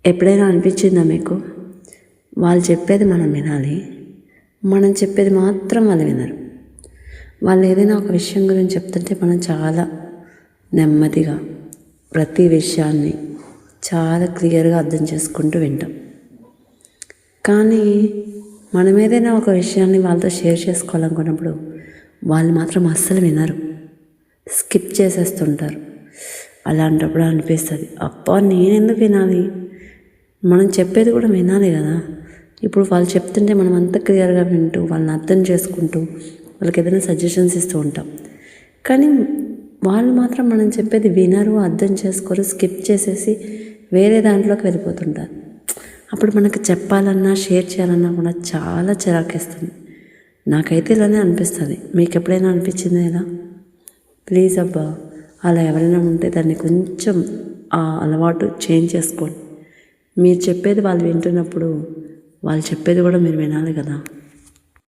ఎప్పుడైనా అనిపించిందా మీకు వాళ్ళు చెప్పేది మనం వినాలి, మనం చెప్పేది మాత్రం వాళ్ళు వినరు? వాళ్ళు ఏదైనా ఒక విషయం గురించి చెప్తుంటే మనం చాలా నెమ్మదిగా ప్రతి విషయాన్ని చాలా క్లియర్గా అర్థం చేసుకుంటూ వింటాం. కానీ మనం ఏదైనా ఒక విషయాన్ని వాళ్ళతో షేర్ చేసుకోవాలనుకున్నప్పుడు వాళ్ళు మాత్రం అస్సలు వినరు, స్కిప్ చేసేస్తుంటారు. అలాంటప్పుడు అనిపిస్తుంది, అబ్బా నేనెందుకు వినాలి, మనం చెప్పేది కూడా వినాలి కదా. ఇప్పుడు వాళ్ళు చెప్తుంటే మనం అంత క్లియర్గా వింటూ వాళ్ళని అర్థం చేసుకుంటూ వాళ్ళకి ఏదైనా సజెషన్స్ ఇస్తూ ఉంటాం. కానీ వాళ్ళు మాత్రం మనం చెప్పేది వినరు, అర్థం చేసుకోరు, స్కిప్ చేసేసి వేరే దాంట్లోకి వెళ్ళిపోతుంటారు. అప్పుడు మనకు చెప్పాలన్నా షేర్ చేయాలన్నా కూడా చాలా చిరాకేస్తుంది. నాకైతే ఇలానే అనిపిస్తుంది. మీకు ఎప్పుడైనా అనిపించిందా ఇలా? ప్లీజ్ అబ్బా, అలా ఎవరైనా ఉంటే దాన్ని కొంచెం ఆ అలవాటు చేంజ్ చేసుకోండి. మీరు చెప్పేది వాళ్ళు వింటున్నప్పుడు వాళ్ళు చెప్పేది కూడా మీరు వినాలి కదా.